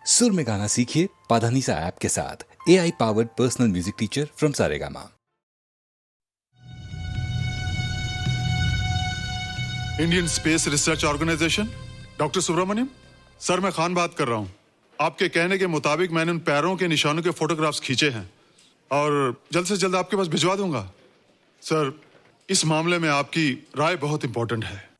सुर में गाना सीखिए पाधानीसा ऐप के साथ। AI powered personal music teacher from Saregama. Indian Space Research Organisation, doctor Subramaniam sir, मैं खान बात कर रहा हूं। आपके कहने के मुताबिक मैंने उन पैरों के निशानों के फोटोग्राफ्स खींचे हैं और जल्द से जल्द आपके पास भिजवा दूंगा। सर, इस मामले में आपकी राय बहुत इंपॉर्टेंट है।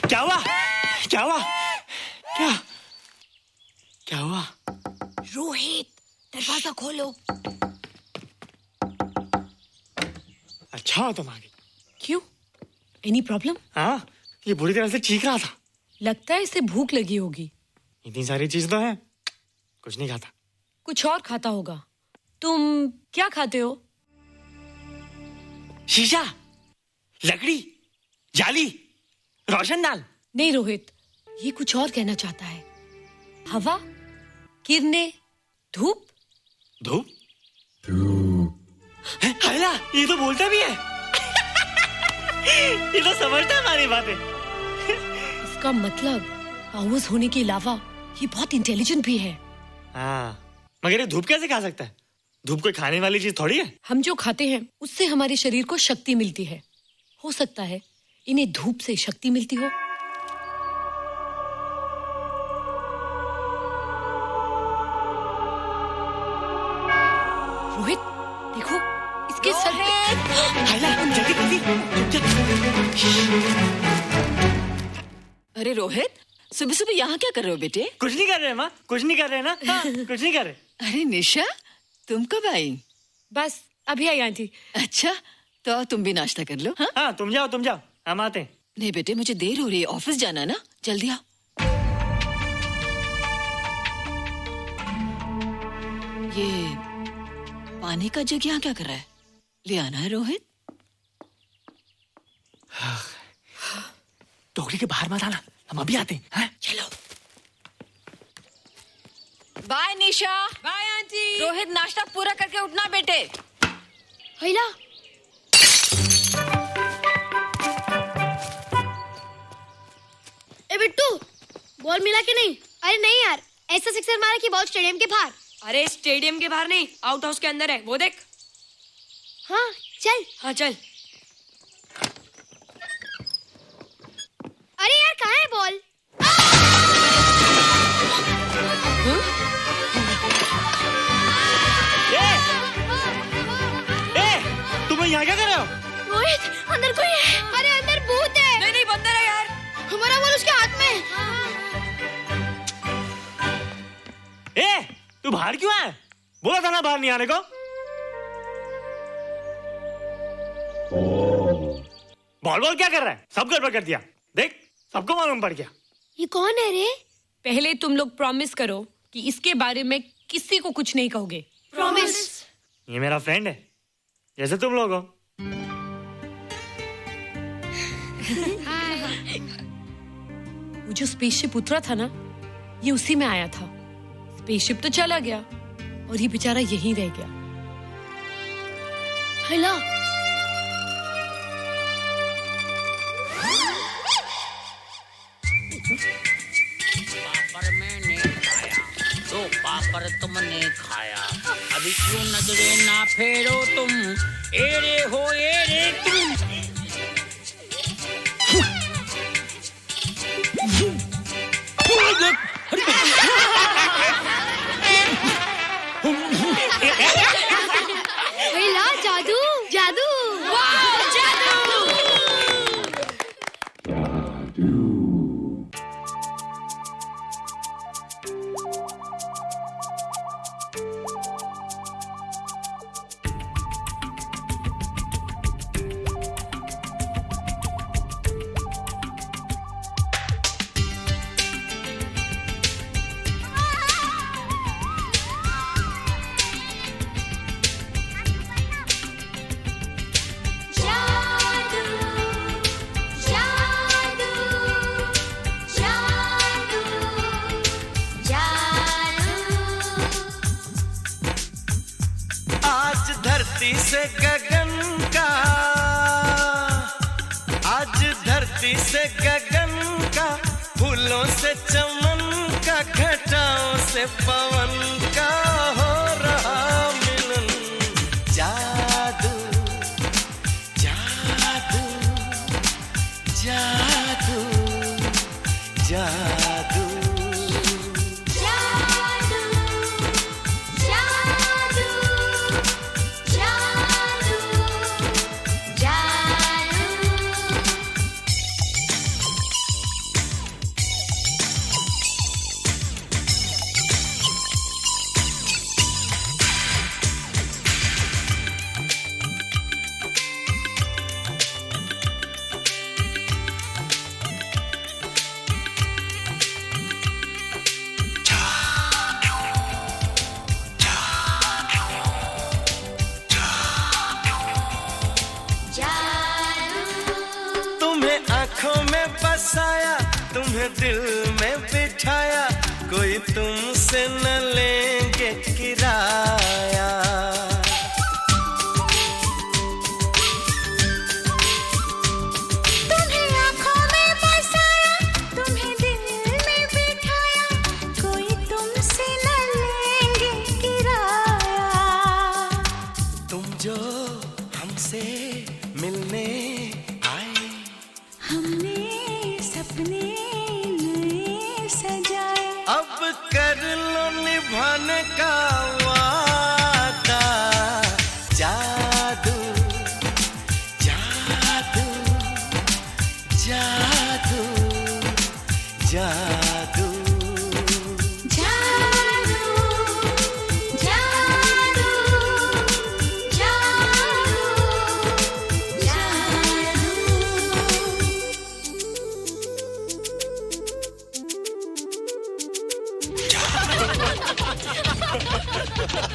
क्या हुआ? क्या हुआ? क्या क्या हुआ? रोहित, दरवाजा खोलो। अच्छा हो तुम आ गई। क्यों? Any problem? हाँ, ये बुरी तरह से चीख रहा था। लगता है इसे भूख लगी होगी। इतनी सारी चीज तो है, कुछ नहीं खाता। कुछ और खाता होगा। तुम क्या खाते हो? शीशा, लकड़ी, जाली, रोशनदान। नहीं रोहित, ये कुछ और कहना चाहता है। हवा, किरणें, धूप। धूप? हैला, ये तो बोलता भी है। ये तो समझता है हमारी बातें। इसका मतलब पावर्स होने के अलावा ये बहुत इंटेलिजेंट भी है। हाँ, मगर ये धूप कैसे खा सकता है? धूप कोई खाने वाली चीज थोड़ी है। हम जो खाते हैं उससे हमारे शरीर को शक्ति मिलती है। हो सकता है इन्हें धूप से शक्ति मिलती हो। रोहित, देखो इसके सर पे। हैला, जल्दी जल्दी। अरे रोहित, सुबह सुबह यहाँ क्या कर रहे हो बेटे? कुछ नहीं कर रहे माँ, कुछ नहीं कर रहे ना। हाँ, कुछ नहीं कर रहे। अरे निशा, तुम कब आई? बस अभी आई आंटी। अच्छा, तो तुम भी नाश्ता कर लो। हाँ, हाँ, तुम जाओ, हम आते हैं। नहीं बेटे, मुझे देर हो रही है, ऑफिस जाना ना, जल्दी आओ। ये पानी का जग यहाँ क्या कर रहा है? ले आना है रोहित। टोकरी के बाहर मत आना, हम अभी आते हैं। हाँ? चलो। Bye Nisha. Bye aunty. Rohit, नाश्ता पूरा करके उठना बेटे। हैला, ए बिट्टू, बॉल मिला कि नहीं? अरे नहीं यार, ऐसा सिक्सर मारा कि बॉल स्टेडियम के बाहर। अरे स्टेडियम के बाहर नहीं, आउट हाउस के अंदर है, वो देख। हाँ चल। हाँ चल। अरे यार, कहाँ है बॉल? तुम यहाँ क्या कर रहे हो? रोहित, अंदर कोई है। अरे अंदर भूत है। नहीं बंदर है यार। हमारा बॉल उसके हाथ में। तू बाहर क्यों है? बोला था ना बाहर नहीं आने को। बॉल क्या कर रहा है? सब गड़बड़ कर दिया। देख, सबको मालूम पड़ गया। ये कौन है रे? पहले तुम लोग प्रॉमिस करो कि इसके बारे में किसी को कुछ नहीं कहोगे। प्रॉमिस। ये मेरा फ्रेंड है, जैसे तुम लोग हो। वो जो स्पेसशिप उतरा था ना, ये उसी में आया था। स्पेसशिप तो चला गया और ये बेचारा यहीं रह गया। हैला, पापड़ मैंने खाया, दो पापड़ तुमने खाया, अभी क्यों नजरे ना फेरो तुम, एरे हो एरे तुम। हैला, जादू जादू। वाह, जादू। धरती से गगन का, फूलों से चमन का, घटाओं से पवन का हो रहा मिलन। जादू जादू जादू जादू बसाया, तुम्हें दिल में बिठाया, कोई तुमसे न लेंगे किराया। तुम्हें आँखों में बसाया, तुम्हें दिल में बिठाया, कोई तुमसे न लेंगे किराया। तुम जो हमसे मिलने आए, हमने सपने नए सजाए, अब कर लो निभाने का वादा। जादू जादू जादू जादू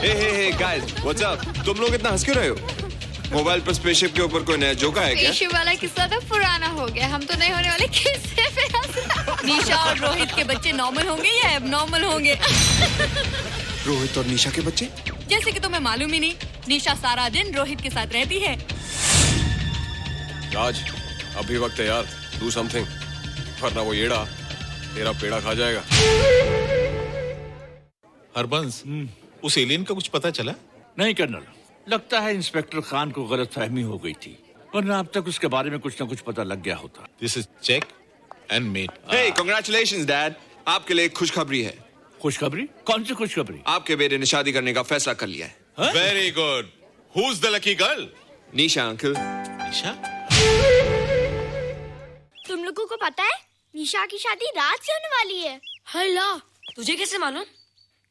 Hey guys, what's up? तुम लोग इतना हंस क्यों रहे हो? मोबाइल पर स्पेसशिप के ऊपर कोई नया जोक है क्या? स्पेसशिप वाला किस्सा तो पुराना हो गया, हम तो नहीं होने वाले किस्से पे हंसना। निशा और रोहित के बच्चे नॉर्मल होंगे या एबनॉर्मल होंगे? रोहित और निशा के बच्चे? जैसे कि तुम्हें मालूम ही नहीं, निशा सारा दिन रोहित के साथ रहती है। राज, अभी वक्त है यार, do something, वरना वो येड़ा तेरा पेड़ा खा जाएगा। हरबंस, उस एलियन का कुछ पता चला? नहीं कर्नल, लगता है इंस्पेक्टर खान को गलतफहमी हो गई थी, वरना अब तक उसके बारे में कुछ न कुछ पता लग गया होता। This is check and mate. Hey, congratulations dad, आपके लिए एक खुशखबरी है। खुशखबरी? कौन सी खुशखबरी? आपके बेटे ने शादी करने का फैसला कर लिया है। Very good. Who's the lucky girl? Nisha uncle. Nisha? तुम लोगों को पता है निशा की शादी रात से होने वाली है। हल्ला, तुझे कैसे मालूम?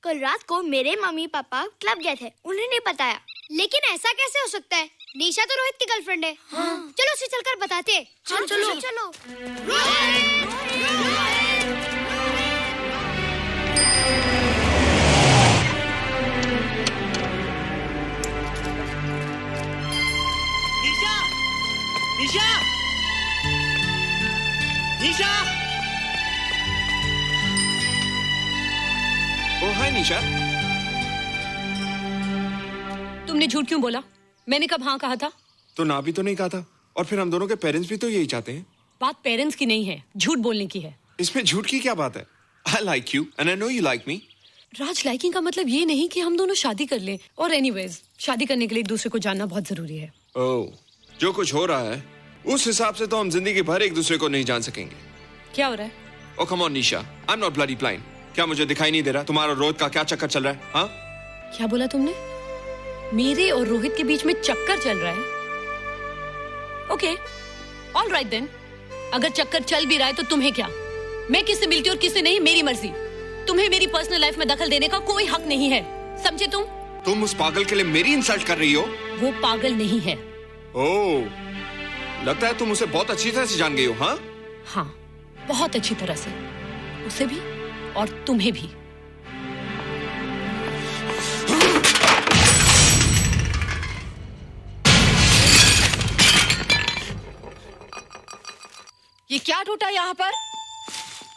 कल रात को मेरे मम्मी पापा क्लब गए थे, उन्हें नहीं बताया। लेकिन ऐसा कैसे हो सकता है? निशा तो रोहित की गर्लफ्रेंड है। हाँ। चलो उसे चलकर बताते हैं। चलो चलो चलो। निशा, निशा, निशा। ओ हाय निशा। तुमने झूठ क्यों बोला? मैंने कब हाँ कहा था? तो ना भी तो नहीं कहा था, और फिर हम दोनों के पेरेंट्स भी तो यही चाहते हैं। बात पेरेंट्स की नहीं है, झूठ बोलने की है। इसमें झूठ की क्या बात है? I like you and I know you like me. Raj, liking का मतलब ये नहीं कि हम दोनों शादी कर लें। और एनीवेज, शादी करने के लिए एक दूसरे को जानना बहुत जरूरी है। ओह, जो कुछ हो रहा है उस हिसाब से तो हम जिंदगी भर एक दूसरे को नहीं जान सकेंगे। क्या हो रहा है? Oh come on Nisha, I'm not bloody blind. क्या मुझे दिखाई नहीं दे रहा तुम्हारा रोहित का क्या चक्कर चल रहा है? हाँ? क्या बोला तुमने? मेरे और रोहित के बीच में चक्कर चल रहा है? Okay, all right then. अगर चक्कर चल भी रहा है तो तुम्हें क्या? मैं किससे मिलती हूँ और किससे नहीं, मेरी मर्जी। तुम्हें मेरी पर्सनल लाइफ में दखल देने का कोई हक नहीं है, समझे तुम? तुम उस पागल के लिए मेरी इंसल्ट कर रही हो? वो पागल नहीं है। ओह, लगता है तुम उसे बहुत अच्छी तरह से जान गई हो। हाँ? हाँ, बहुत अच्छी तरह से, उसे भी और तुम्हें भी। ये क्या टूटा यहाँ पर?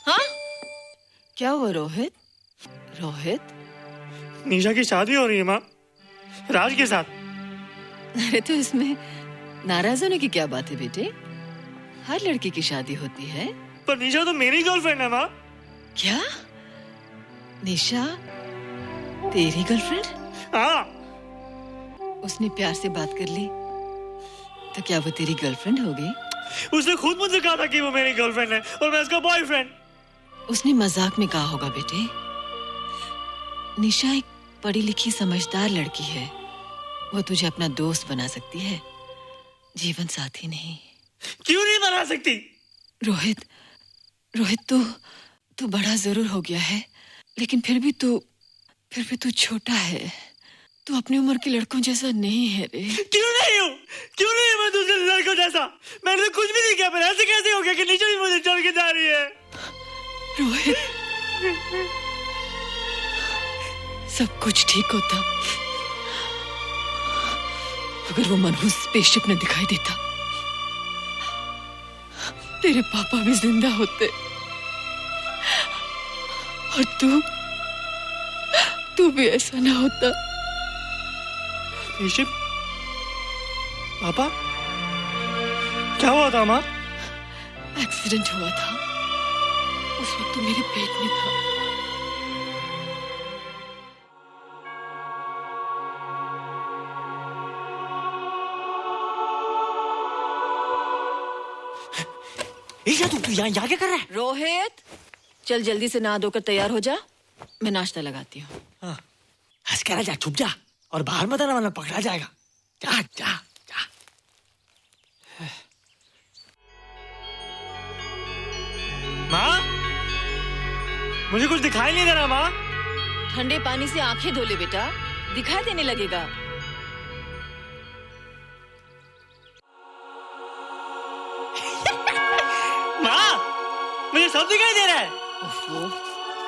हाँ? क्या हुआ रोहित? रोहित? निशा की शादी हो रही है माँ, राज के साथ। अरे तो इसमें नाराज होने की क्या बात है बेटे? हर लड़की की शादी होती है। पर निशा तो मेरी गर्लफ्रेंड है माँ। क्या? निशा तेरी गर्लफ्रेंड? हाँ। उसने प्यार से बात कर ली तो क्या वो तेरी गर्लफ्रेंड हो गई? उसने खुद मुझसे कहा था कि वो मेरी गर्लफ्रेंड है और मैं उसका बॉयफ्रेंड। उसने मजाक में कहा होगा बेटे। निशा एक पढ़ी लिखी समझदार लड़की है। वो तुझे अपना दोस्त बना सकती है, जीवन साथी नहीं। क्यों नहीं बना सकती? रोहित, तू बड़ा जरूर हो गया है, लेकिन फिर भी तू छोटा है। तू अपनी उम्र के लड़कों जैसा नहीं है रे। क्यों नहीं हूँ? क्यों नहीं मैं दूसरे लड़कों जैसा? मैंने तो कुछ भी नहीं किया, पर ऐसे कैसे हो गया कि निशा भी मुझे छोड़ के जा रही है? रोहित, सब कुछ ठीक होता अगर वो मनहूस स्पेसशिप न दिखाई देता। तेरे पापा भी जिंदा होते और तू भी ऐसा ना होता। स्पेसशिप? पापा? क्या हुआ था माँ? एक्सीडेंट हुआ था, उस वक्त तो मेरे पेट में था। तू यहाँ क्या कर रहा है? रोहित, चल जल्दी से नहा धोकर तैयार हो जा, मैं नाश्ता लगाती हूँ। हंस कर जा, छुप जा और बाहर मत आना वरना पकड़ा जाएगा। जा जा जा। माँ, मुझे कुछ दिखाई नहीं दे रहा माँ। ठंडे पानी से आंखें धो ले बेटा, दिखाई देने लगेगा। मुझे सब दिखाई दे रहा है।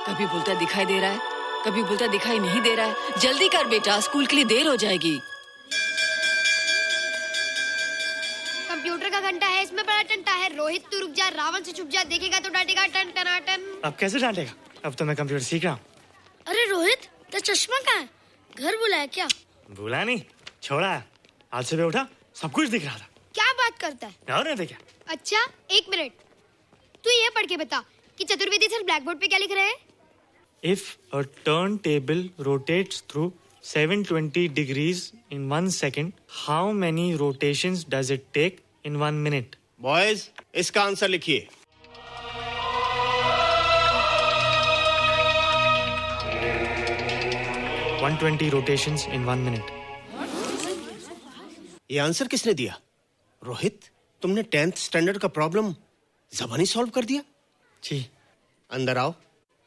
कभी बोलता दिखाई दे रहा है, कभी बोलता दिखाई नहीं दे रहा है। जल्दी कर बेटा, स्कूल के लिए देर हो जाएगी। कंप्यूटर का घंटा है, इसमें बड़ा टंटा है। रोहित तू रुक जा, रावण से छुप जा, देखेगा तो डांटेगा टन टनाटन। अब कैसे डांटेगा? अब तो मैं कंप्यूटर सीख रहा हूँ। अरे रोहित, तेरा चश्मा कहाँ है? घर बुलाया क्या? भूला नहीं, छोड़ा है। आज सुबह उठा, सब कुछ दिख रहा था। क्या बात करता है? और नहीं तो क्या? अच्छा, एक मिनट, तू ये पढ़ के बता कि चतुर्वेदी सर ब्लैक बोर्ड पे क्या लिख रहे हैं? If a turntable rotates through 720 degrees in 1 second, how many rotations does it take in 1 minute? Boys, इसका आंसर लिखिए। — 120 rotations in 1 minute. ये आंसर किसने दिया? रोहित, तुमने 10th स्टैंडर्ड का प्रॉब्लम ज़बानी सॉल्व कर दिया? जी। अंदर आओ।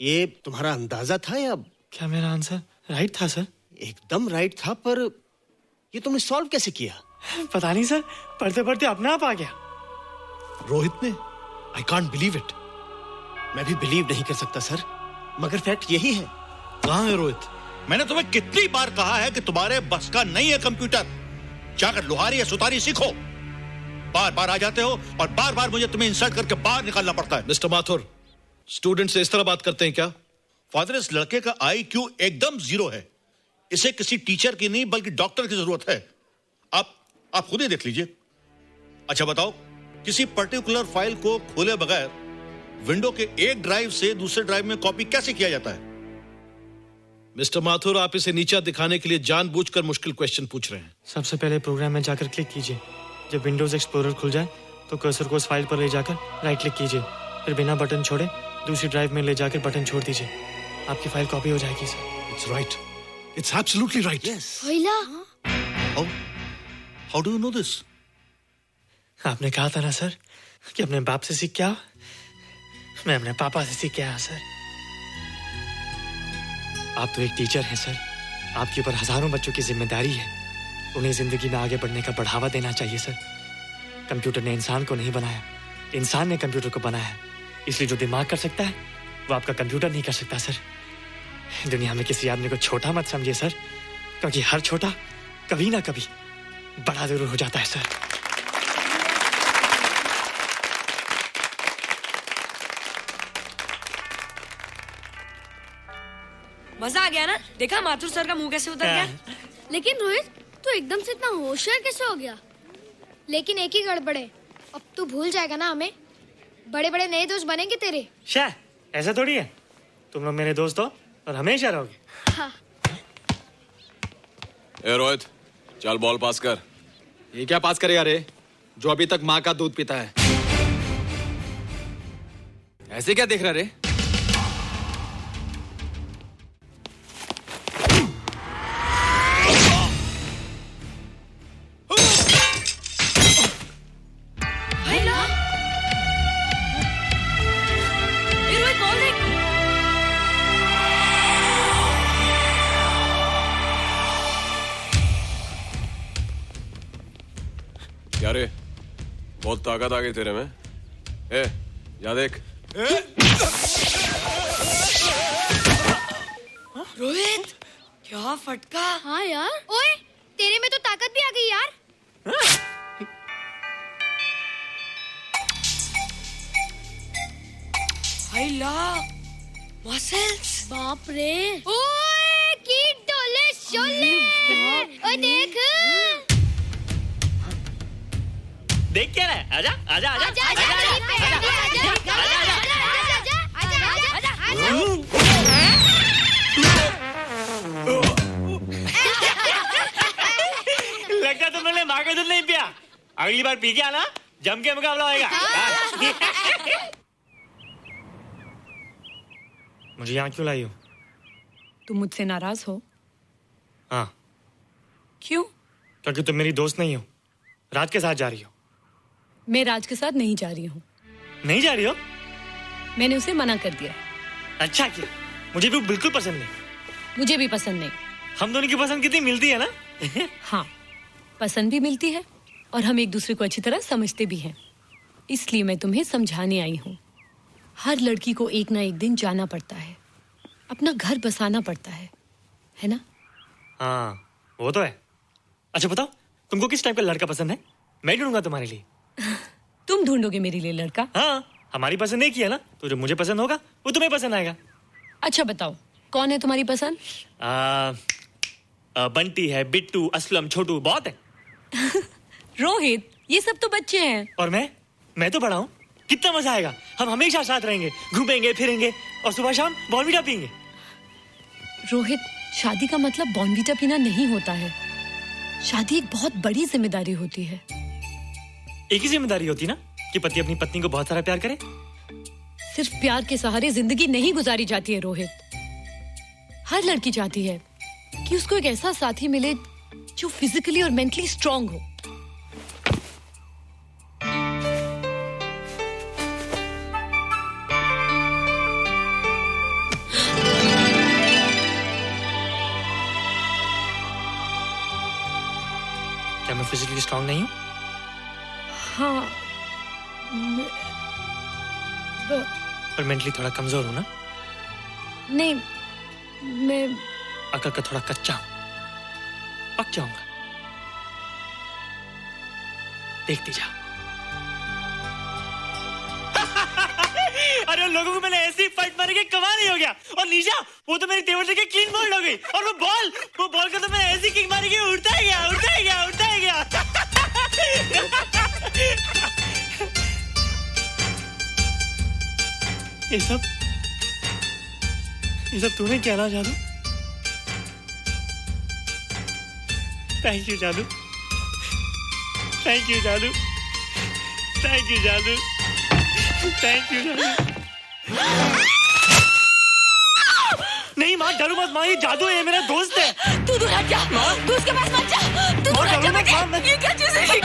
ये तुम्हारा अंदाजा था या? क्या मेरा आंसर राइट था सर? एकदम राइट था, पर ये तुमने सॉल्व कैसे किया? पता नहीं सर, पढ़ते पढ़ते अपने आप आ गया। रोहित ने? I can't believe it. मैं भी बिलीव नहीं कर सकता सर, मगर फैक्ट यही है। कहाँ है रोहित? मैंने तुम्हें कितनी बार कहा है कि तुम्हारे बस का नहीं है कंप्यूटर। जाकर लोहारी या सुतारी सीखो। बार बार आ जाते हो और बार बार मुझे तुम्हें इंसल्ट करके बाहर निकालना पड़ता है। मिस्टर माथुर, स्टूडेंट से इस तरह बात करते हैं क्या? फादर, इस लड़के का IQ एकदम 0 है। इसे किसी टीचर की नहीं बल्कि डॉक्टर की जरूरत है। आप खुद ही देख लीजिए। अच्छा बताओ, किसी पर्टिकुलर फाइल को खोले बगैर विंडो के एक ड्राइव से दूसरे ड्राइव में कॉपी कैसे किया जाता है? मिस्टर माथुर, आप इसे नीचा दिखाने के लिए जानबूझकर मुश्किल क्वेश्चन पूछ रहे हैं। सबसे पहले प्रोग्राम में जाकर क्लिक कीजिए। जब विंडोज एक्सप्लोरर खुल जाए तो कर्सर को उस फाइल पर ले जाकर राइट क्लिक कीजिए, फिर बिना बटन छोड़े दूसरी ड्राइव में ले जाकर बटन छोड़ दीजिए। आपकी फाइल कॉपी हो जाएगी sir. It's right, it's absolutely right. भैया, how do you know this? आपने कहा था ना सर कि अपने बाप से सीख के आओ। मैं अपने पापा से सीख के आया सर। आप तो एक टीचर हैं सर, आपके ऊपर हजारों बच्चों की जिम्मेदारी है। उन्हें जिंदगी में आगे बढ़ने का बढ़ावा देना चाहिए सर। कंप्यूटर ने इंसान को नहीं बनाया, इंसान ने कंप्यूटर को बनाया। इसलिए जो दिमाग कर सकता है वो आपका कंप्यूटर नहीं कर सकता सर। दुनिया में किसी आदमी को छोटा मत समझिए सर, क्योंकि हर छोटा कभी ना कभी बड़ा जरूर हो जाता है सर। मजा आ गया ना? देखा माथुर सर का मुंह कैसे उतर गया? लेकिन रोहित, तू एकदम से इतना होशियार कैसे हो गया? लेकिन एक ही गड़बड़ है, अब तू भूल जाएगा ना हमें। बड़े बड़े नए दोस्त बनेंगे तेरे। शाह, ऐसा थोड़ी है। तुम लोग मेरे दोस्त हो और हमेशा रहोगे। हाँ। ए रोहित, चल बॉल पास कर। ये क्या पास करेगा रे, जो अभी तक माँ का दूध पीता है? ऐसे क्या देख रहा रे? क्या रे, बहुत ताकत आ गई तेरे में। ए, जा देख। रोहित, क्या फटका। हाँ यार। ओए, तेरे में तो ताकत भी आ गई यार। मसल्स। बाप रे। ओए, की डोले शोले। ओए देख। देख क्या रहा है? आजा आजा आजा आजा आजा लगता तुमने माँ का दूध नहीं पिया। अगली बार पी के आना, जम के मुकाबला होएगा। मुझे यहाँ क्यों लाई हो? तुम मुझसे नाराज हो? हाँ। क्यों? क्योंकि तुम मेरी दोस्त नहीं हो, राज के साथ जा रही हो। मैं राज के साथ नहीं जा रही हूँ। नहीं जा रही हो? मैंने उसे मना कर दिया। अच्छा किया, मुझे भी बिल्कुल पसंद नहीं। मुझे भी पसंद नहीं। हम दोनों की पसंद कितनी मिलती है ना। हाँ, पसंद भी मिलती है और हम एक दूसरे को अच्छी तरह समझते भी हैं। इसलिए मैं तुम्हें समझाने आई हूँ। हर लड़की को एक ना एक दिन जाना पड़ता है, अपना घर बसाना पड़ता है ना? हाँ, वो तो है। अच्छा बताओ, तुमको किस टाइप का लड़का पसंद है? मैं ढूंढूंगा तुम्हारे लिए। तुम ढूंढोगे मेरे लिए लड़का? हाँ, हमारी पसंद एक ही है ना, तो जो मुझे पसंद होगा वो तुम्हें पसंद आएगा। अच्छा बताओ, कौन है तुम्हारी पसंद? बंटी है, बिट्टू, असलम, छोटू, बहुत है। रोहित, ये सब तो बच्चे हैं। और मैं तो बड़ा हूँ। कितना मजा आएगा, हम हमेशा साथ रहेंगे, घूमेंगे फिरेंगे और सुबह शाम बॉर्नवीटा पीएंगे। रोहित, शादी का मतलब बॉर्नवीटा पीना नहीं होता है। शादी एक बहुत बड़ी जिम्मेदारी होती है। एक ही जिम्मेदारी होती ना कि पति अपनी पत्नी को बहुत सारा प्यार करे। सिर्फ प्यार के सहारे जिंदगी नहीं गुजारी जाती है रोहित। हर लड़की चाहती है कि उसको एक ऐसा साथी मिले जो फिजिकली और मेंटली स्ट्रांग हो। क्या मैं फिजिकली स्ट्रांग नहीं हूँ? हाँ, पर मेंटली थोड़ा कमजोर हूँ ना? नहीं, मैं अकल का थोड़ा कच्चा हूँ, पक जाऊंगा। देखती जा। अरे लोगों को मैंने ऐसी फाइट मारी कि कमाल ही हो गया। और निशा, वो तो मेरी टेबल से क्लीन बोल्ड हो गई। और वो बॉल को तो मैंने ऐसी किक मारी कि उड़ता ही गया, उड़ता ही गया, उड़ता ही गया। ये सब तूने कहना जादू? थैंक यू जादू, थैंक यू जादू, थैंक यू जादू, थैंक यू जादू। नहीं माँ, डरो मत माँ, ये जादू है, ये मेरा दोस्त है। तू दूर हट जा, तू उसके पास मत जा, तू दूर हट जा बेटे। ये क्या चीज़ है?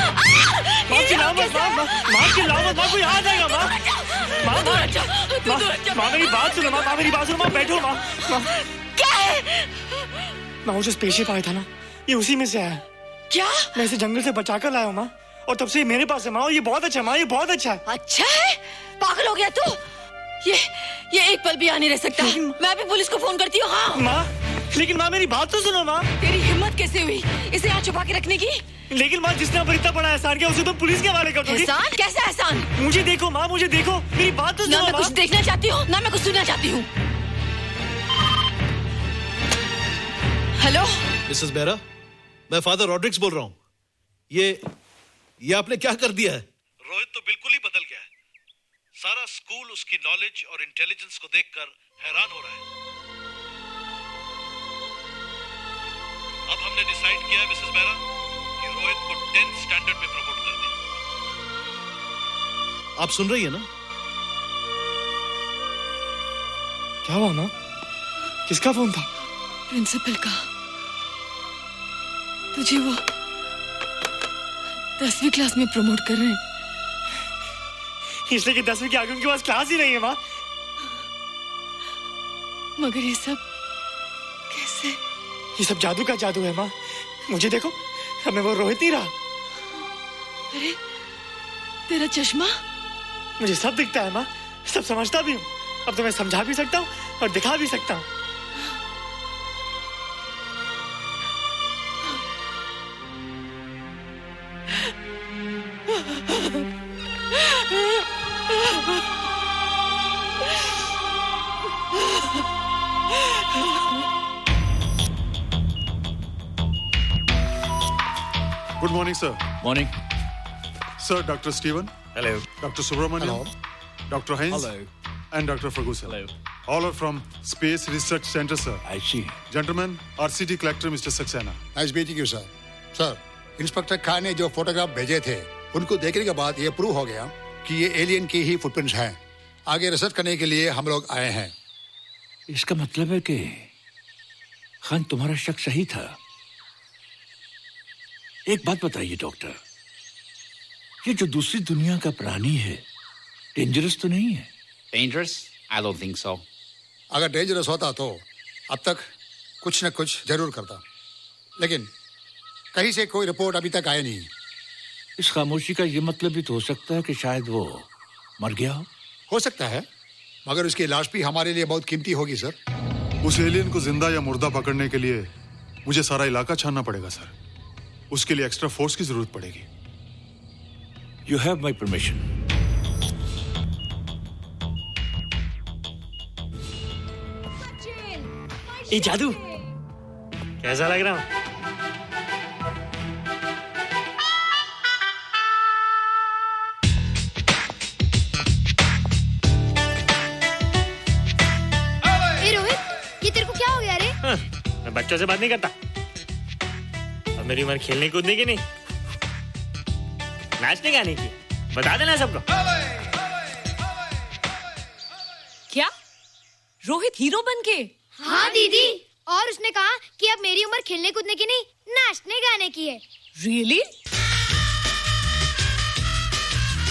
माँ चिल्लाओ मत, माँ चिल्लाओ मत, माँ कोई आ जाएगा। माँ मेरी बात सुनो, माँ मेरी बात सुनो, माँ बैठो। माँ क्या है? माँ वो जो स्पेसशिप आया था ना, ये उसी में से आया। क्या? मैं इसे जंगल से बचा कर लाया हूँ माँ, और तब से ये मेरे पास है माँ। और ये बहुत अच्छा है माँ, ये बहुत अच्छा है। अच्छा है? पागल हो गया तू? ये एक पल भी यहाँ नहीं रह सकता। मैं अभी पुलिस को फोन करती हूँ। हाँ माँ, लेकिन माँ मेरी बात तो सुनो माँ। तेरी हिम्मत कैसे हुई इसे यहाँ छुपा के रखने की? लेकिन माँ, जिसने अब इतना बड़ा एहसान किया उसे तो पुलिस के हवाले कर दोगी। एहसान? कैसा एहसान? मुझे देखो माँ, मुझे देखो, मेरी बात तो सुनो। ना मैं कुछ देखना चाहती हूँ, ना मैं कुछ सुनना चाहती हूँ। हेलो मिसेस बेरा, मैं फादर रॉड्रिक्स बोल रहा हूँ। ये आपने क्या कर दिया है? रोहित तो सारा स्कूल उसकी नॉलेज और इंटेलिजेंस को देखकर हैरान हो रहा है। अब हमने डिसाइड किया है मिसेस मेहरा कि रोहित को 10th स्टैंडर्ड में प्रमोट कर दें। आप सुन रही है ना? क्या हुआ माँ? किसका फोन था? प्रिंसिपल का। तुझे वो 10वीं क्लास में प्रमोट कर रहे हैं। इसलिए कि 10वीं के आगे उनके पास क्लास ही नहीं है माँ। मगर ये सब कैसे? ये सब जादू का जादू है माँ। मुझे देखो, अब मैं वो रोहित नहीं रहा। अरे तेरा चश्मा? मुझे सब दिखता है माँ, सब समझता भी हूँ। अब तो मैं समझा भी सकता हूँ और दिखा भी सकता हूँ। Good morning, sir. Morning. Sir, Dr. Steven. Hello. Dr. Subramaniam. Hello. Dr. Heinz. Hello. And Dr. Ferguson. Hello. All are from Space Research Center, sir. I see. Gentlemen, RCT collector Mr. Saxena. Nice meeting you sir. Sir, inspector Khan ने जो photograph भेजे थे उनको देखने के बाद ये prove हो गया कि ये एलियन की ही फुटप्रिंट्स हैं। आगे रिसर्च करने के लिए हम लोग आए हैं। इसका मतलब है कि खान तुम्हारा शक सही था। एक बात बताइए डॉक्टर, ये जो दूसरी दुनिया का प्राणी है डेंजरस तो नहीं है? Dangerous? I don't think so. अगर डेंजरस होता तो अब तक कुछ न कुछ जरूर करता, लेकिन कहीं से कोई रिपोर्ट अभी तक आई नहीं। इस खामोशी का ये मतलब भी तो हो सकता है कि शायद वो मर गया हो सकता है, मगर उसकी लाश भी हमारे लिए बहुत कीमती होगी सर। उस एलियन को जिंदा या मुर्दा पकड़ने के लिए मुझे सारा इलाका छानना पड़ेगा सर। उसके लिए एक्स्ट्रा फोर्स की जरूरत पड़ेगी। You have my permission. ये जादू कैसा लग रहा हूँ? ए रोहित, ये तेरे को क्या हो गया रे? मैं बच्चों से बात नहीं करता। अब मेरी उम्र खेलने कूदने की नहीं, नाचने गाने की। बता देना सबको। क्या रोहित हीरो बन के? हाँ दीदी, और उसने कहा कि अब मेरी उम्र खेलने कूदने की नहीं, नाचने गाने की है। Really?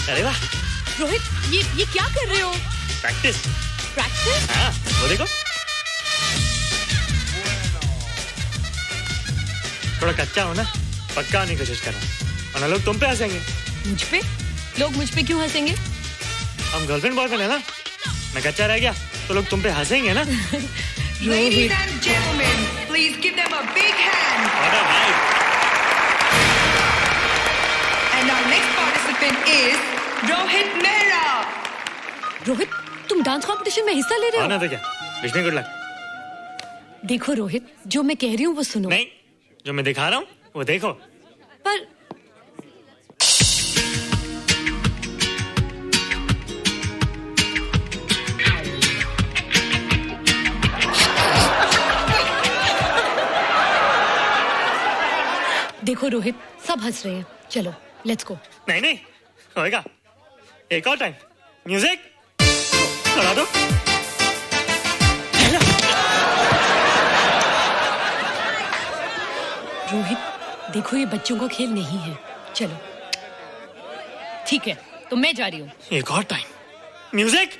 अरे वाह रोहित, ये क्या कर रहे हो? प्रैक्टिस। प्रैक्टिस? हाँ, वो देखो। थोड़ा कच्चा हो ना, पक्का होने की कोशिश कर रहा हूँ, वरना लोग तुम पे हंसेंगे। मुझ पे? लोग मुझ पे क्यों हंसेंगे? हम गर्लफ्रेंड बॉयफ्रेंड है ना, मैं कच्चा रह गया तो लोग तुम पे हंसेंगे ना। Ladies and gentlemen, please give them a big hand. And our next participant is Rohit Mehra. Rohit, तुम डांस कंपटीशन में हिस्सा ले रहे हो? ना तो क्या, विश मी गुड लक। देखो रोहित, जो मैं कह रही हूँ वो सुनो। नहीं, जो मैं दिखा रहा हूँ वो देखो। पर देखो रोहित, सब हंस रहे हैं। चलो लेट्स गो। नहीं नहीं होएगा, एक और टाइम। म्यूजिक चला दो। रोहित देखो, ये बच्चों का खेल नहीं है। चलो ठीक है, तो मैं जा रही हूँ। एक और टाइम। म्यूजिक।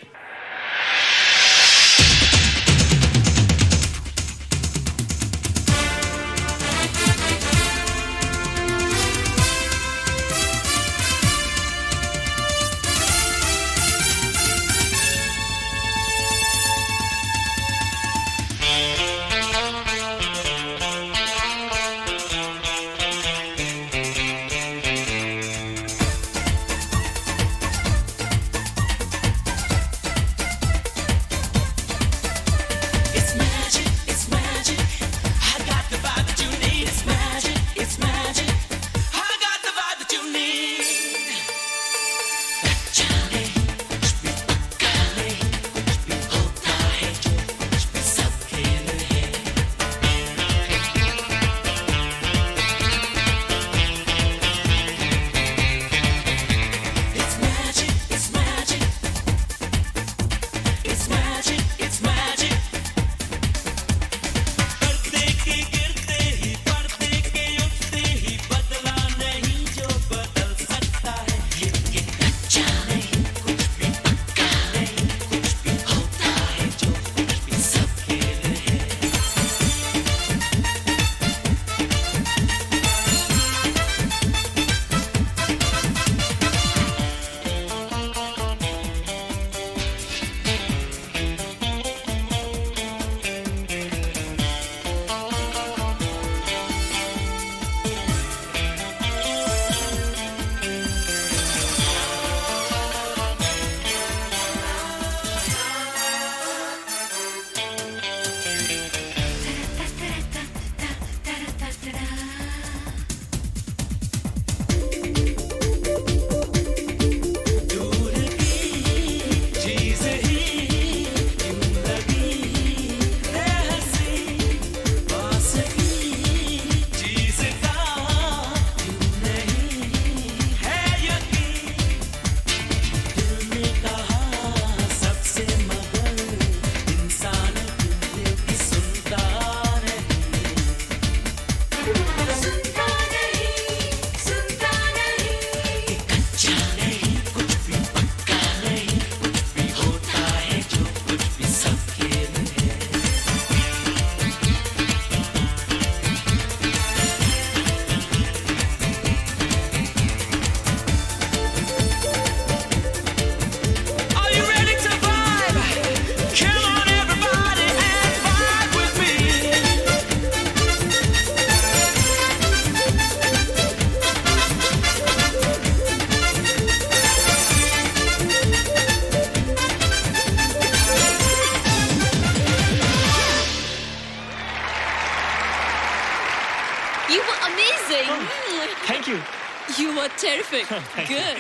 Terrific. Good.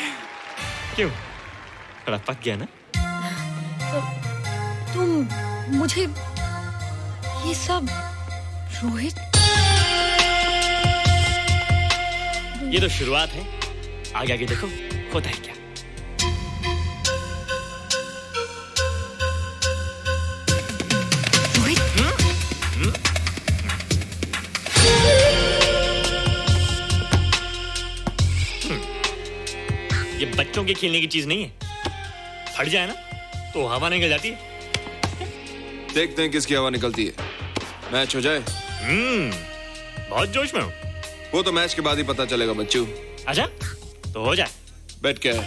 क्यों? थोड़ा पक गया ना? तुम मुझे ये सब रोहित, ये तो शुरुआत है, आगे आगे देखो होता है क्या। ये बच्चों के खेलने की चीज नहीं है, फट जाए ना तो हवा निकल जाती है। देखते हैं किसकी हवा निकलती है। मैच हो जाए। बहुत जोश में हूँ। वो तो मैच के बाद ही पता चलेगा बच्चू। अच्छा तो हो जाए। बेट क्या है?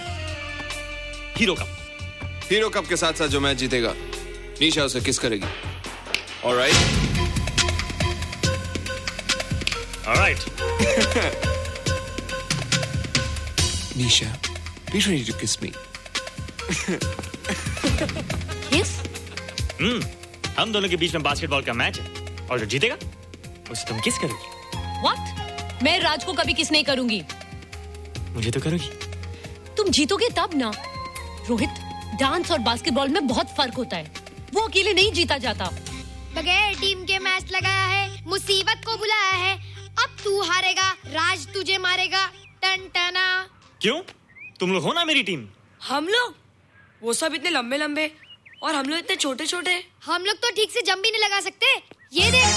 Hero cup. हीरो कप के साथ साथ जो मैच जीतेगा निशा उसे किस करेगी। Alright. Nisha, be ready to kiss me. Kiss? हम दोनों के बीच में बास्केटबॉल का मैच है और जो जीतेगा उसे तुम किस करोगी। What? मैं राज को कभी किस नहीं करूंगी। मुझे तो करोगी। तुम जीतोगे तब ना। रोहित, डांस और बास्केटबॉल में बहुत फर्क होता है, वो अकेले नहीं जीता जाता। बगैर टीम के मैच लगाया है, मुसीबत को बुलाया है, अब तू हारेगा, राज तुझे मारेगा। टन टना। क्यों? तुम लोग हो ना मेरी टीम। हम लोग? वो सब इतने लंबे लंबे और हम लोग इतने छोटे छोटे। हम लोग तो ठीक से जंप भी नहीं लगा सकते। ये देख।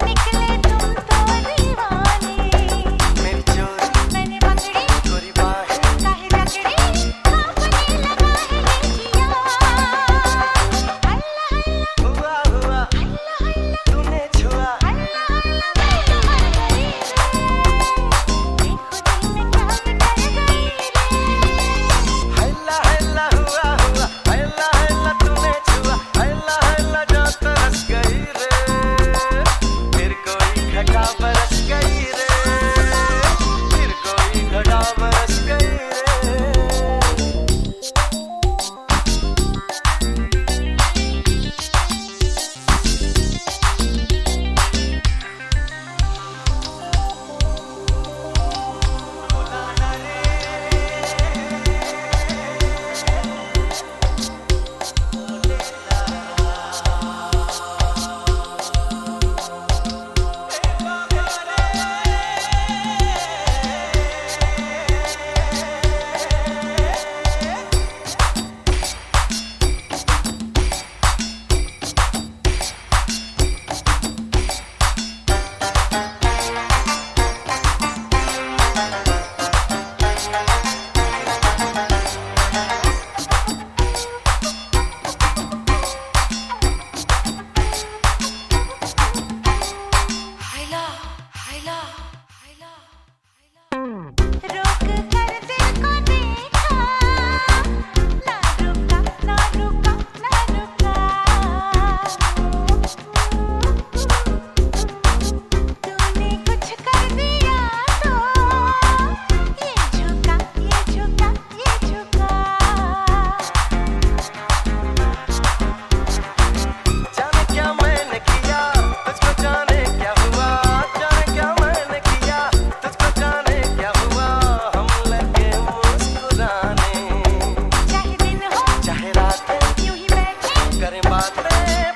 निकले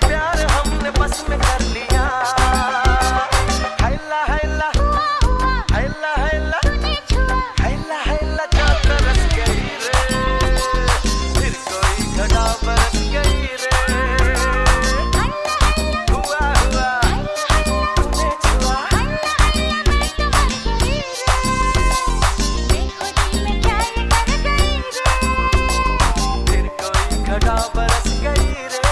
प्यार हमने बस में कर लिया। हैला हैला हैला हैला हैला हैला क्या तरस गई रे, फिर कोई घटा बरस गई रे। हुआ हुआ तूने छुआ, फिर कोई घटा बरस गई रे।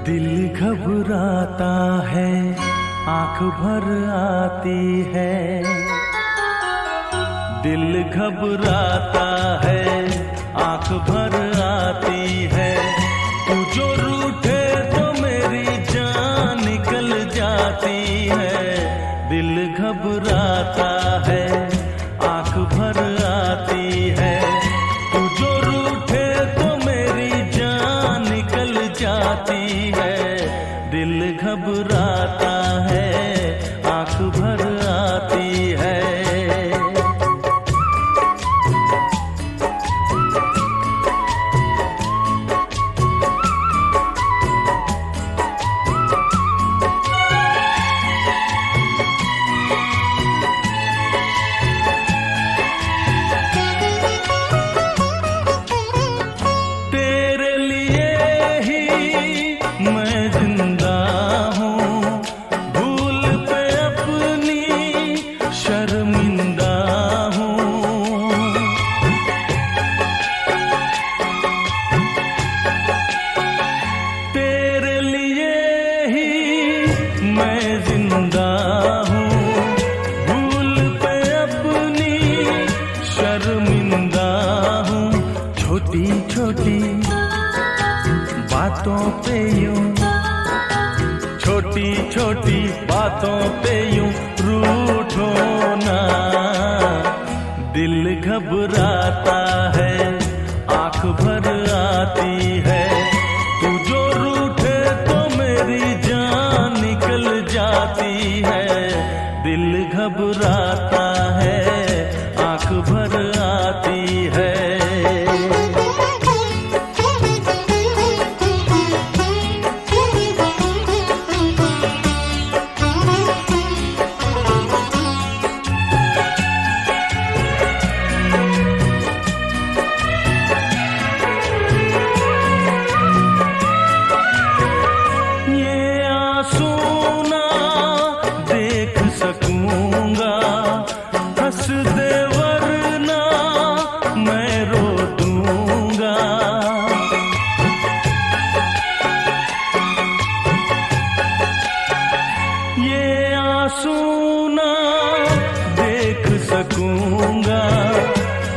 दिल घबराता है, आंख भर आती है। दिल घबराता है, आंख भर आती है। तू जो रूठे तो मेरी जान निकल जाती है। दिल घबराता है, आंख भर आती है। तू जो रूठे तो मेरी जान निकल जाती है। दिल घबराता है, आंख भर आती है। तेरे लिए ही मैं जिंदा हूँ, भूल पे अपनी शर्मिंदा हूँ। तेरे लिए ही मैं जिंदा हूँ, भूल पे अपनी शर्मिंदा हूँ। छोटी छोटी बातों पे यूं, छोटी छोटी बातों पे यूं रूठो ना। दिल घबराता है, आंख भर आती है। तू जो रूठे तो मेरी जान निकल जाती है। दिल घबराता है, आंख भर आती है। ये आंसू ना देख सकूंगा, हंस दे वरना मैं रो दूंगा। ये आंसू ना देख सकूंगा,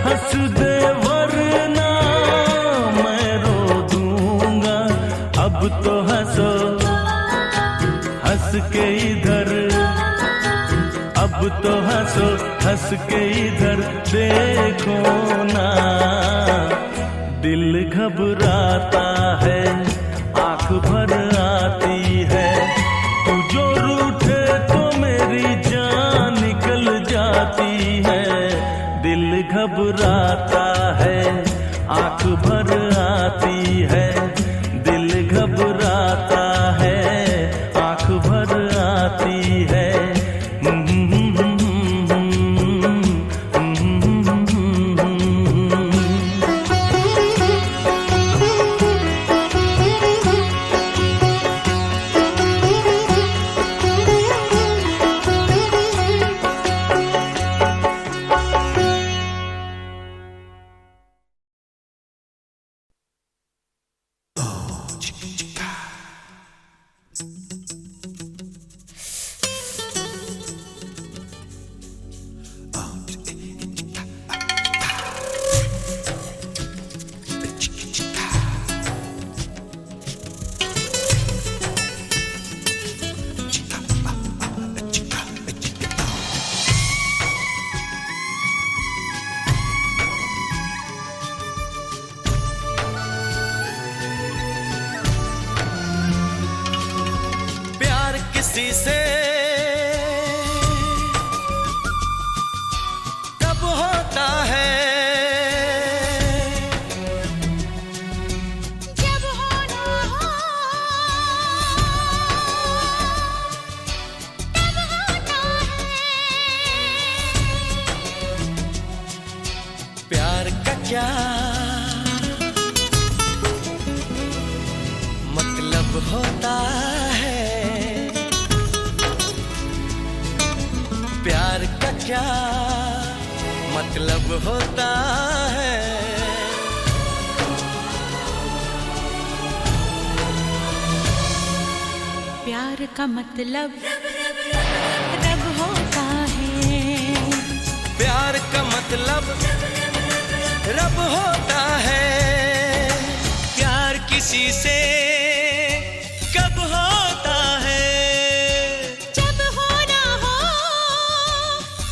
हंस दे वरना मैं रो दूंगा। अब तो हंसो हंस के इधर, अब तो हंसो हंस के इधर देखो ना। दिल घबराता है, आंख भर आती है। तू जो रूठे तो मेरी जान निकल जाती है। दिल घबराता है, आंख भर आती है। दिल घबराता है, आंख भर आती है। किसी से कब होता है, जब होना हो तब होता है। प्यार का क्या मतलब होता है, प्यार का क्या मतलब होता है। प्यार का मतलब रब होता है, प्यार का मतलब रब होता है। प्यार किसी से कब होता है, जब होना हो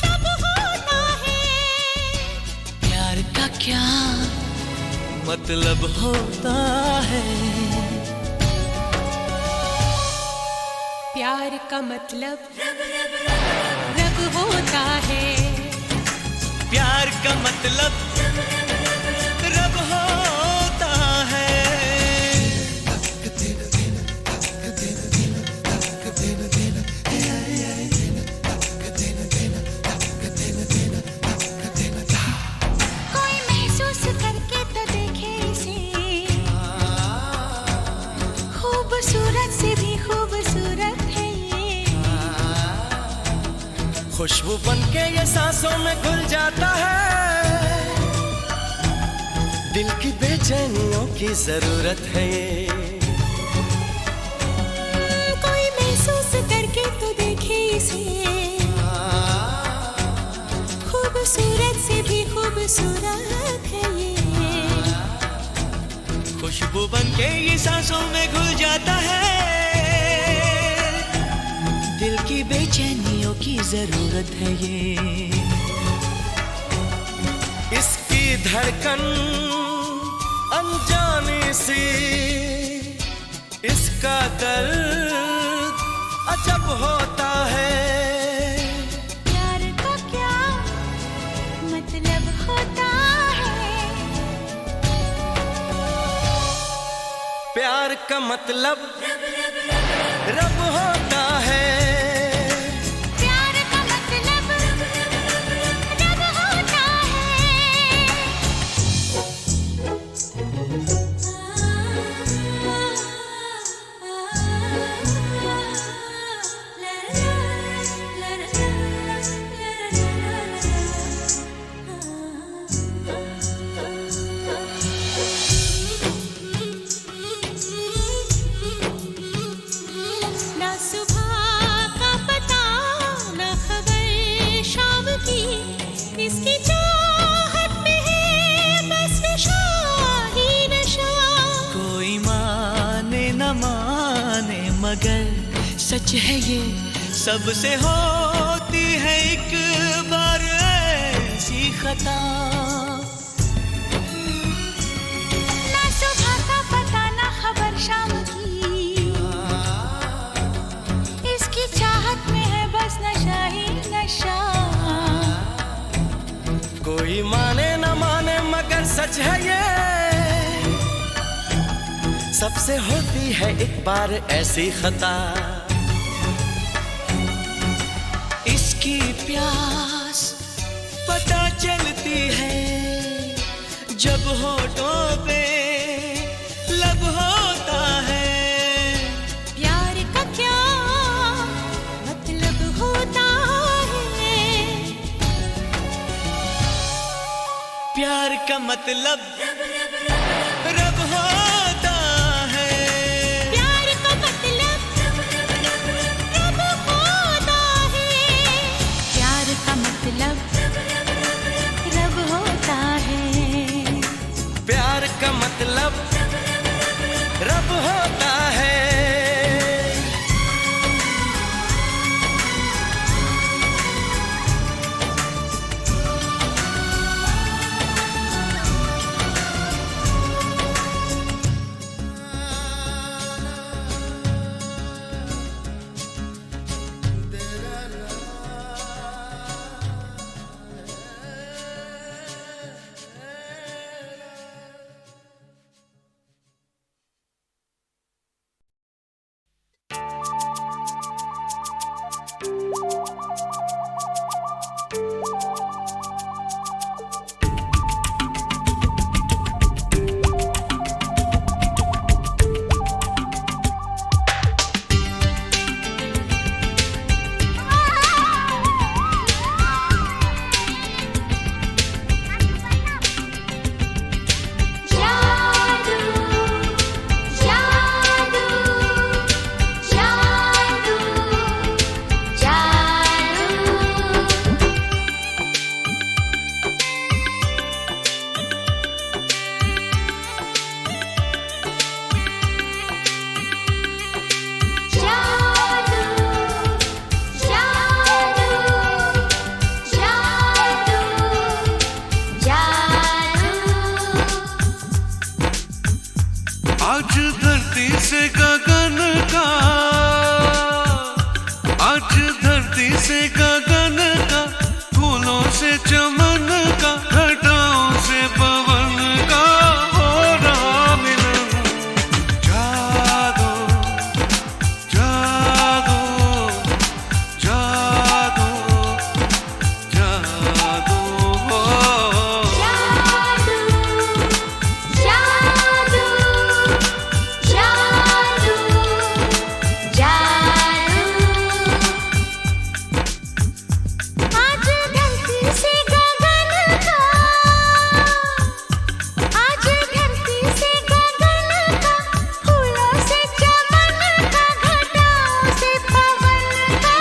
तब होता है। प्यार का क्या मतलब होता है। प्यार का मतलब रब होता है, प्यार का मतलब रब होता है। कोई महसूस करके तो देखे इसे, खूबसूरत से भी खूबसूरत है ये। खुशबू बनके ये सांसों में घुल जाता है, दिल की बेचैनियों की जरूरत है ये। कोई महसूस करके तो देखे इसे, खूबसूरत से भी खूबसूरत है ये। खुशबू बनके ये सांसों में घुल जाता है, दिल की बेचैनियों की जरूरत है ये। इसकी धड़कन अनजानी सी, इसका दर्द अजब होता है। प्यार का क्या मतलब होता है, प्यार का मतलब रब होता है। प्यार का मतलब रब होता ना सुबह का पता ना खबर शाम की, इसकी चाहत में है बस नशा ही नशा। कोई माने न माने मगर सच है ये, सबसे होती है एक बार ऐसी खता। ना सुबह का पता ना खबर शाम की, इसकी चाहत में है बस नशा ही नशा। कोई माने न माने मगर सच है ये, सबसे होती है एक बार ऐसी खता। इसकी प्यास पता चलती है जब होठों पे लब होता है। प्यार का क्या मतलब होता है, प्यार का मतलब रब होता है। प्यार का मतलब रब होता है, प्यार का मतलब रब होता है। प्यार का मतलब रब होता है। धरती से गगन का, फूलों से चमन का, घटाओं से पवन का हो रहा मिलन। जागो जागो जागो जागो आज धरती से गगन का, आज धरती से गगन का, फूलों से चमन का, घटाओं से पवन का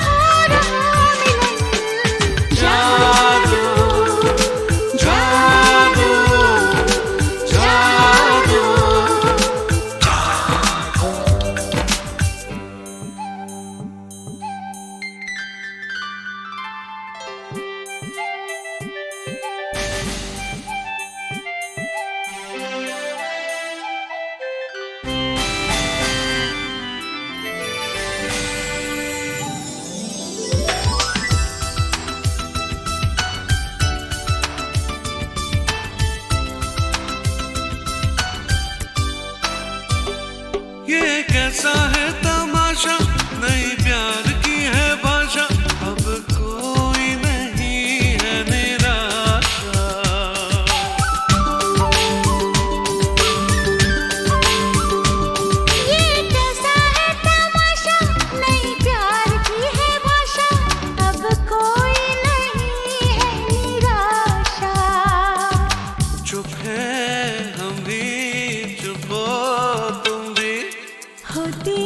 हो रहा मिलन। जादू जादू जादू ये कैसा है तमाशा, नई प्यार की है भाषा, अब कोई नहीं है निराशा। ये कैसा है तमाशा, नई प्यार की है भाषा, अब कोई नहीं है निराशा। चुप है हम भी, चुप हो तुम भी, होती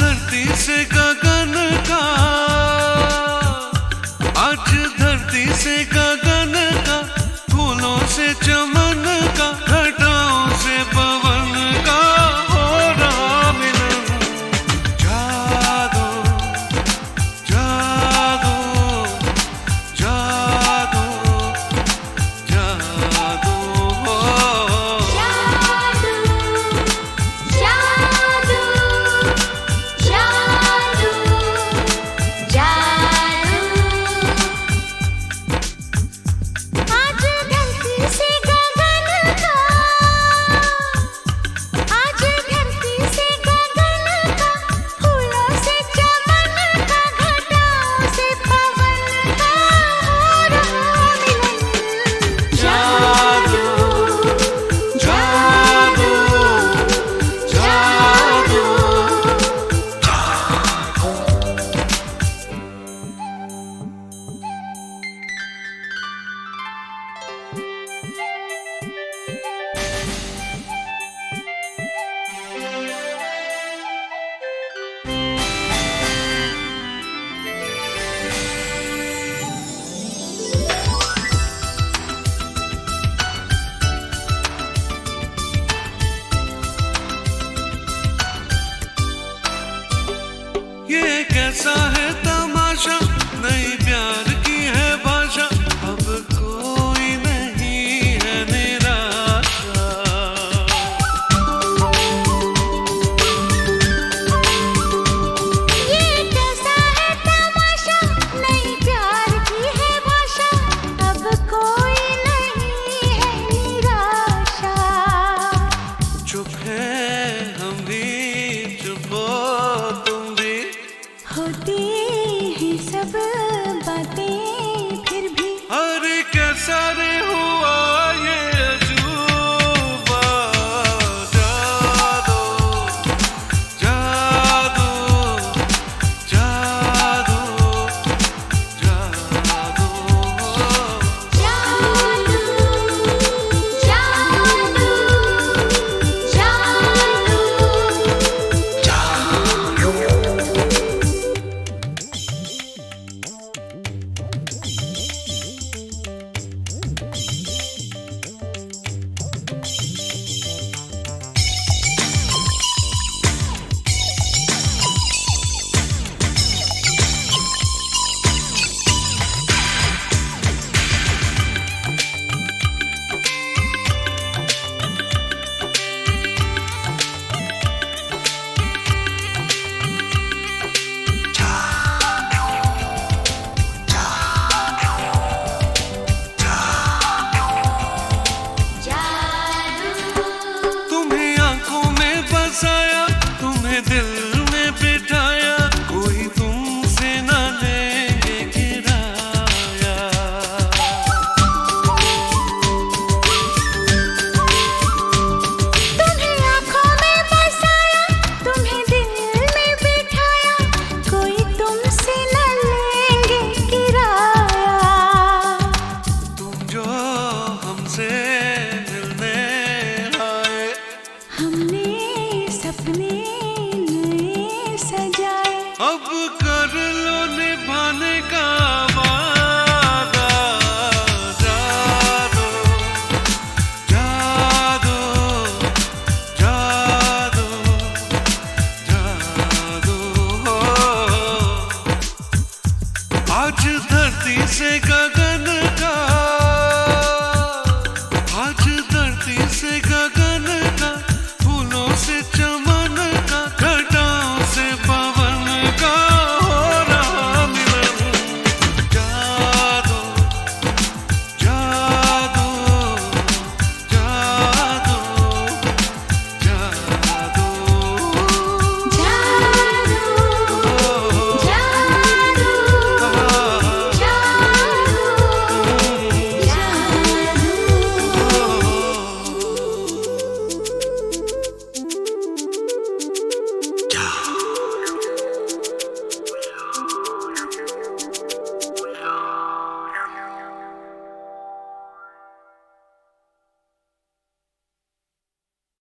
धरती से गगन का, आज धरती से गगन का, फूलों से चमन का, घटाओं से पवन का हो रहा मिलन। जागो जागो जागो जागो ये कैसा है तमाशा, नई प्यार की है भाषा, अब कोई नहीं है निराशा। ये कैसा है तमाशा, नई प्यार की है भाषा, अब कोई नहीं है निराशा। चुप है हम भी, चुप हो तुम भी, होती ही सब बातें फिर भी। अरे कैसा रे हुआ ये अजूबा। जादू जादू जादू जादू तुम्हें आंखों में बसाया, तुम्हें दिल में बिठाया, कोई तुमसे न लेंगे किराया। तुम्हें आँखों में बसाया, तुम्हें दिल में बिठाया, कोई तुमसे न लेंगे किराया। तुम जो हमसे मिलने आए, हमने सपने नए सजाए, अब कर लो निभाने का वादा। जादू जादू जादू जादू आज धरती से